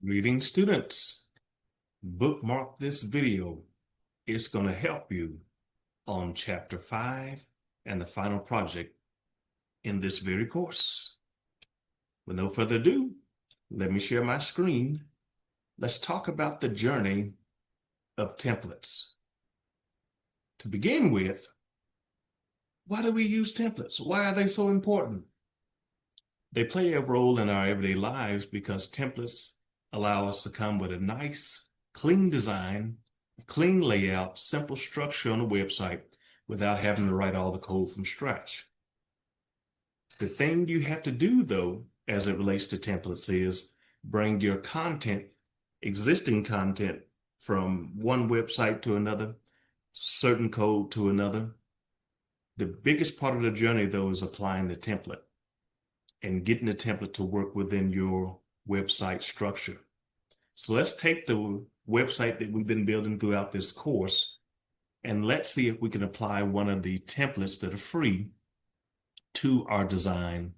Greetings, students. Bookmark this video. It's going to help you on Chapter 5 and the final project in this very course. With no further ado, let me share my screen. Let's talk about the journey of templates. To begin with, why do we use templates? Why are they so important? They play a role in our everyday lives because templates allow us to come with a nice, clean design, a clean layout, simple structure on a website without having to write all the code from scratch. The thing you have to do, though, as it relates to templates is bring your content, existing content, from one website to another, certain code to another. The biggest part of the journey, though, is applying the template and getting the template to work within your website structure. So let's take the website that we've been building throughout this course, and let's see if we can apply one of the templates that are free to our design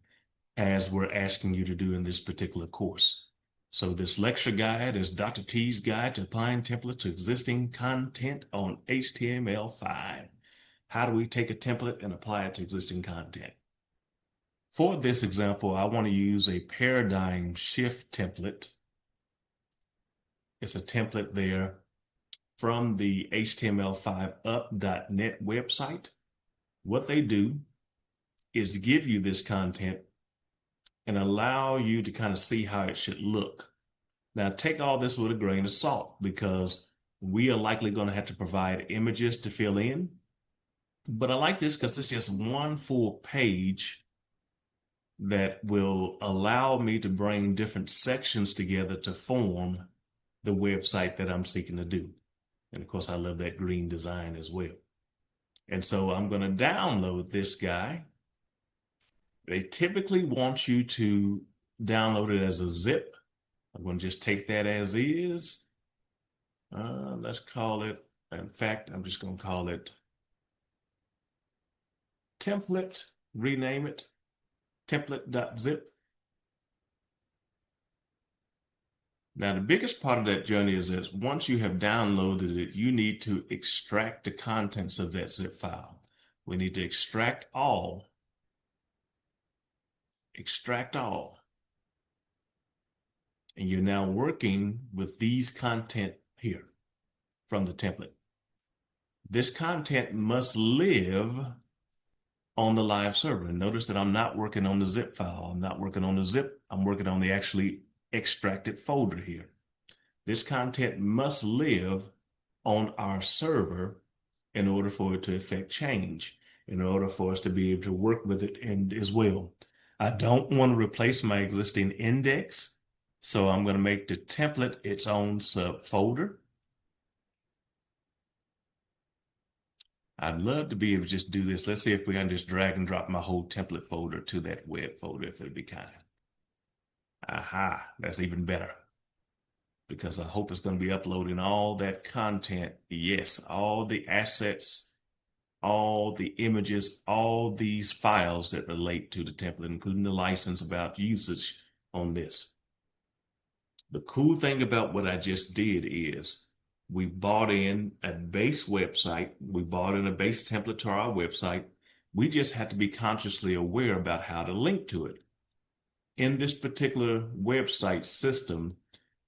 as we're asking you to do in this particular course. So this lecture guide is Dr. T's Guide to Applying Templates to Existing Content on HTML5. How do we take a template and apply it to existing content? For this example, I want to use a paradigm shift template. It's a template there from the HTML5up.net website. What they do is give you this content and allow you to kind of see how it should look. Now, take all this with a grain of salt because we are likely going to have to provide images to fill in. But I like this because it's just one full page that will allow me to bring different sections together to form the website that I'm seeking to do. And of course, I love that green design as well. And so I'm going to download this guy. They typically want you to download it as a zip. I'm going to just take that as is. Let's call it, in fact, I'm just going to call it template, rename it, template.zip. Now, the biggest part of that journey is that once you have downloaded it, you need to extract the contents of that zip file. We need to extract all. And you're now working with these content here from the template. This content must live on the live server. And notice that I'm not working on the zip file. I'm not working on the zip. I'm working on the actually extracted folder here. This content must live on our server in order for it to affect change, in order for us to be able to work with it and as well. I don't want to replace my existing index, so I'm going to make the template its own subfolder. I'd love to be able to just do this. Let's see if we can just drag and drop my whole template folder to that web folder, if it'd be kind. Aha, that's even better. Because I hope it's going to be uploading all that content. Yes, all the assets, all the images, all these files that relate to the template, including the license about usage on this. The cool thing about what I just did is we bought in a base website. We bought in a base template to our website. We just had to be consciously aware about how to link to it. In this particular website system,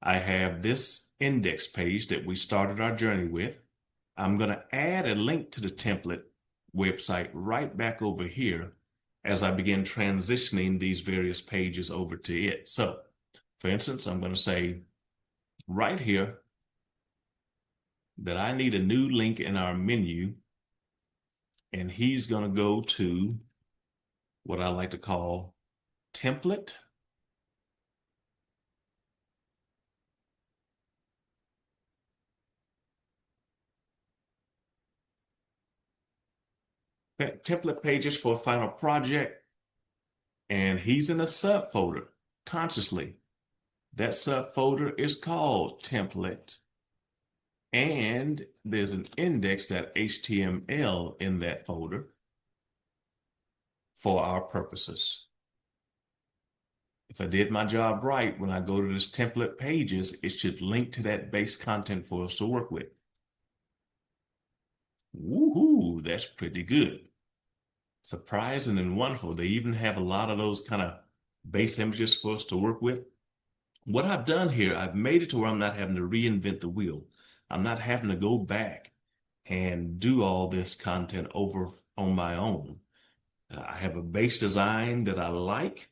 I have this index page that we started our journey with. I'm going to add a link to the template website right back over here as I begin transitioning these various pages over to it. So, for instance, I'm going to say right here that I need a new link in our menu, and he's going to go to what I like to call template. Template pages for a final project, and he's in a subfolder consciously. That subfolder is called template, and there's an index.html in that folder for our purposes. if I did my job right, when I go to this template pages, it should link to that base content for us to work with. Woohoo, that's pretty good. Surprising and wonderful. They even have a lot of those kind of base images for us to work with. What I've done here, I've made it to where I'm not having to reinvent the wheel. I'm not having to go back and do all this content over on my own. I have a base design that I like.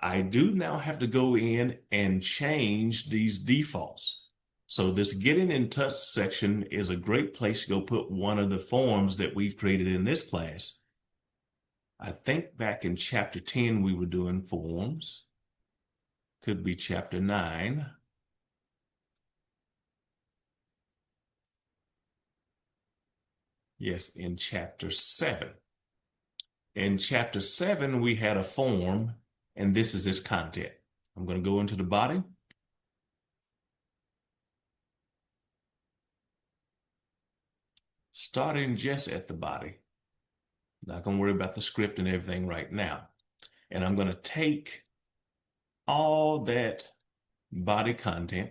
I do now have to go in and change these defaults. So this getting in touch section is a great place to go put one of the forms that we've created in this class. I think back in chapter 10, we were doing forms. Could be chapter 9. Yes, in chapter 7. In chapter 7, we had a form, and this is its content. I'm going to go into the body. Starting just at the body. Not going to worry about the script and everything right now. And I'm going to take all that body content,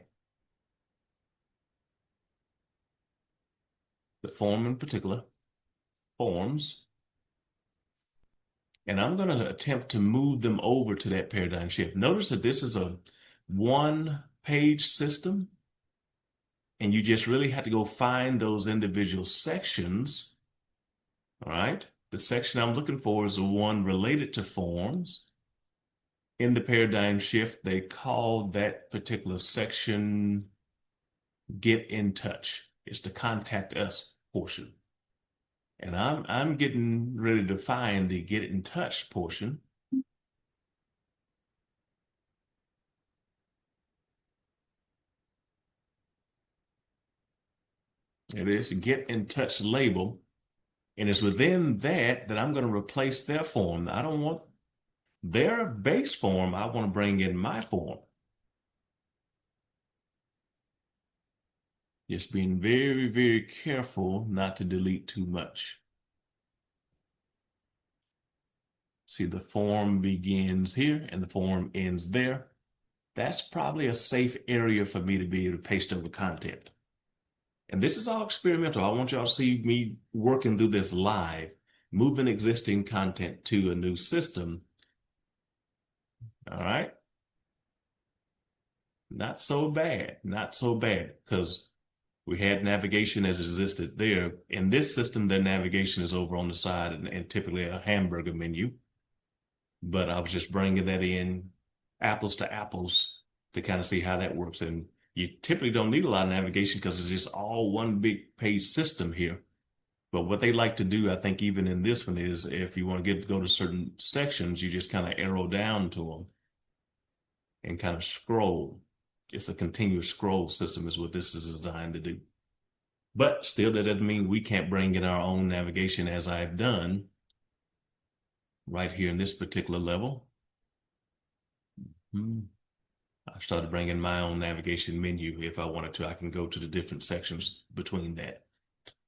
the form in particular, forms, and I'm going to attempt to move them over to that paradigm shift. Notice that this is a one-page system, and you just really have to go find those individual sections. All right. The section I'm looking for is the one related to forms. In the paradigm shift, they call that particular section Get in Touch. It's the contact us portion. And I'm getting ready to find the Get in Touch portion. It is Get in Touch label. And it's within that I'm going to replace their form. I don't want their base form. I want to bring in my form. Just being very, very careful not to delete too much. See, the form begins here and the form ends there. That's probably a safe area for me to be able to paste over content. And this is all experimental. I want y'all to see me working through this live, moving existing content to a new system. All right. Not so bad, not so bad, because we had navigation as existed there. In this system, their navigation is over on the side and typically a hamburger menu. But I was just bringing that in apples to apples to kind of see how that works. And you typically don't need a lot of navigation because it's just all one big page system here. But what they like to do, I think, even in this one, is if you want to go to certain sections, you just kind of arrow down to them and kind of scroll. It's a continuous scroll system is what this is designed to do. But still, that doesn't mean we can't bring in our own navigation as I've done right here in this particular level. I started bringing my own navigation menu. If I wanted to, I can go to the different sections between that.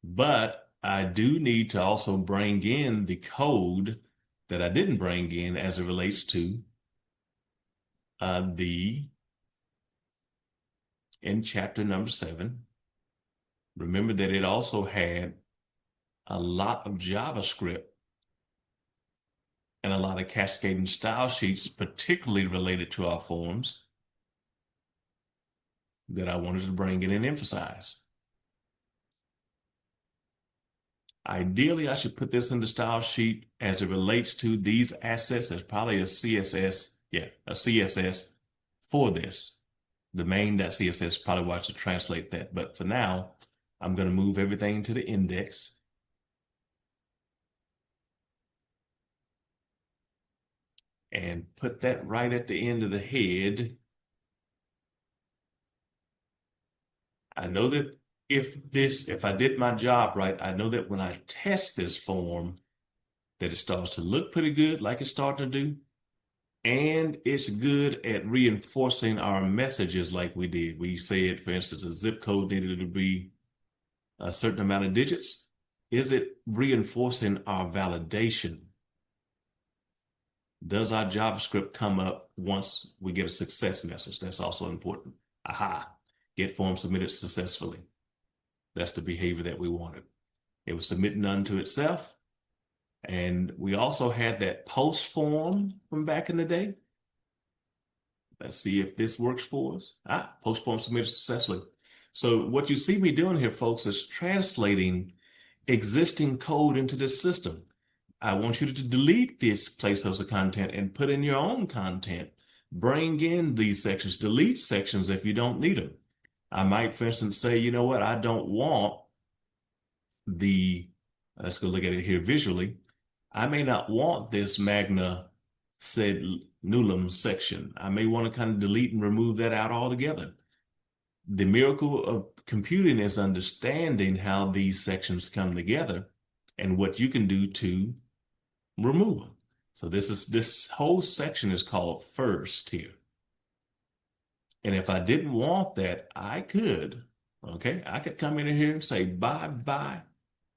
But I do need to also bring in the code that I didn't bring in as it relates to in chapter number 7. Remember that it also had a lot of JavaScript and a lot of cascading style sheets, particularly related to our forms, that I wanted to bring in and emphasize. Ideally, I should put this in the style sheet as it relates to these assets. There's probably a CSS, a CSS for this. The main.css probably wants to translate that. But for now, I'm going to move everything to the index. And put that right at the end of the head. I know that if I did my job right, I know that when I test this form, that it starts to look pretty good, like it's starting to do. And it's good at reinforcing our messages like we did. We said, for instance, a zip code needed to be a certain amount of digits. Is it reinforcing our validation? Does our JavaScript come up once we get a success message? That's also important. Aha, get form submitted successfully. That's the behavior that we wanted. It was submitting unto itself. And we also had that post form from back in the day. Let's see if this works for us. Post form submitted successfully. So what you see me doing here, folks, is translating existing code into this system. I want you to delete this placeholder content and put in your own content. Bring in these sections, delete sections if you don't need them. I might, for instance, say, you know what, I don't want let's go look at it here visually. I may not want this magna sed nullum section. I may want to kind of delete and remove that out altogether. The miracle of computing is understanding how these sections come together and what you can do to remove them. So this whole section is called first here. And if I didn't want that, I could come in here and say, bye.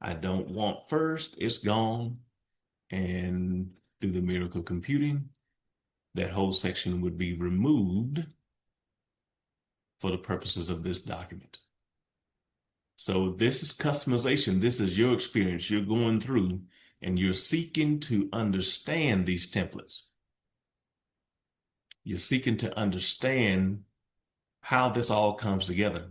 I don't want first, it's gone. And through the miracle of computing, that whole section would be removed for the purposes of this document. So this is customization. This is your experience. You're going through and you're seeking to understand these templates. You're seeking to understand how this all comes together.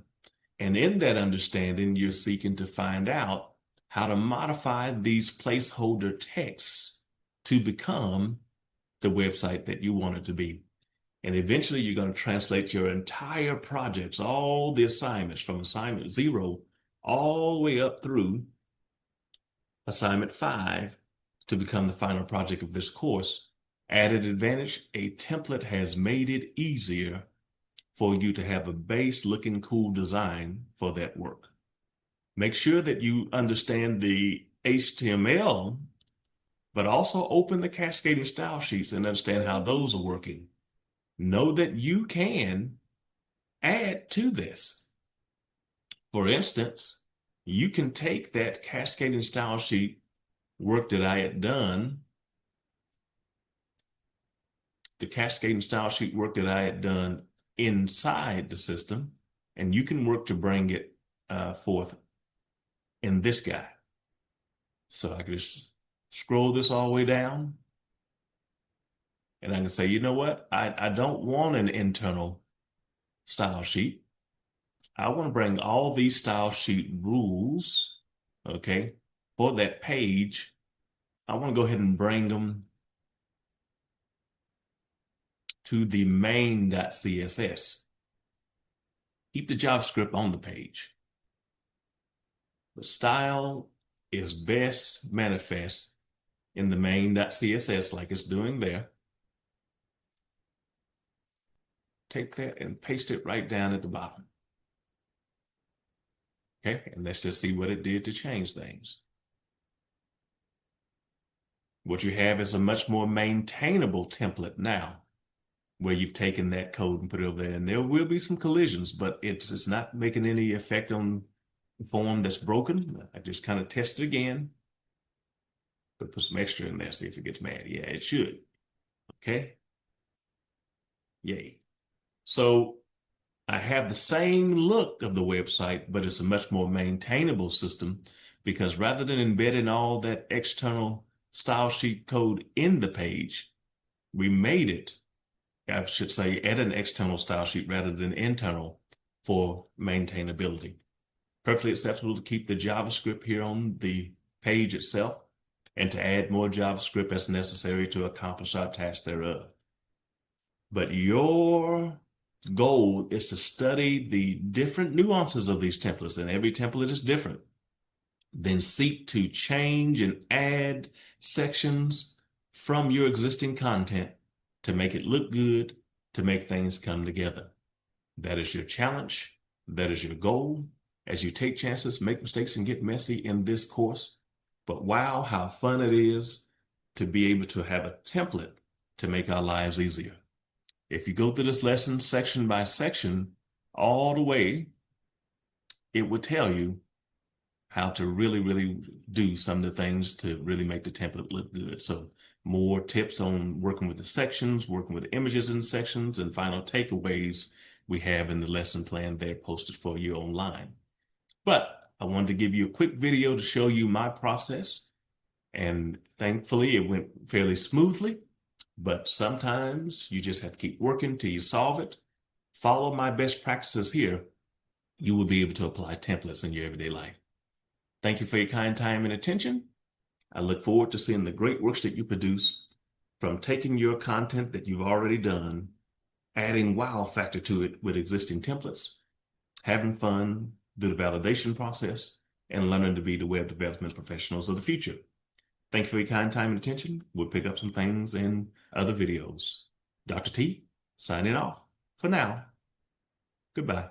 And in that understanding, you're seeking to find out how to modify these placeholder texts to become the website that you want it to be. And eventually you're going to translate your entire projects, all the assignments from assignment 0 all the way up through assignment 5 to become the final project of this course. Added advantage, a template has made it easier for you to have a base looking cool design for that work. Make sure that you understand the HTML, but also open the cascading style sheets and understand how those are working. Know that you can add to this. For instance, you can take that cascading style sheet work that I had done, the cascading style sheet work that I had done inside the system, and you can work to bring it forth in this guy. So I can just scroll this all the way down, and I can say, you know what? I don't want an internal style sheet. I want to bring all these style sheet rules, okay, for that page. I want to go ahead and bring them to the main.css. Keep the JavaScript on the page. The style is best manifest in the main.css like it's doing there. Take that and paste it right down at the bottom. Okay, and let's just see what it did to change things. What you have is a much more maintainable template now, where you've taken that code and put it over there. And there will be some collisions, but it's not making any effect on the form that's broken. I just kind of test it again. But put some extra in there, see if it gets mad. Yeah, it should. Okay. Yay. So I have the same look of the website, but it's a much more maintainable system because rather than embedding all that external style sheet code in the page, we made it, I should say, add an external style sheet rather than internal for maintainability. Perfectly acceptable to keep the JavaScript here on the page itself and to add more JavaScript as necessary to accomplish our task thereof. But your goal is to study the different nuances of these templates, and every template is different. Then seek to change and add sections from your existing content to make it look good, to make things come together. That is your challenge. That is your goal. As you take chances, make mistakes, and get messy in this course. But wow, how fun it is to be able to have a template to make our lives easier. If you go through this lesson section by section all the way, it will tell you how to really do some of the things to really make the template look good. So more tips on working with the sections, working with images in sections, and final takeaways we have in the lesson plan there posted for you online. But I wanted to give you a quick video to show you my process. And thankfully, it went fairly smoothly. But sometimes you just have to keep working till you solve it. Follow my best practices here. You will be able to apply templates in your everyday life. Thank you for your kind time and attention. I look forward to seeing the great works that you produce, from taking your content that you've already done, adding wow factor to it with existing templates, having fun through the validation process, and learning to be the web development professionals of the future. Thank you for your kind time and attention. We'll pick up some things in other videos. Dr. T, signing off for now. Goodbye.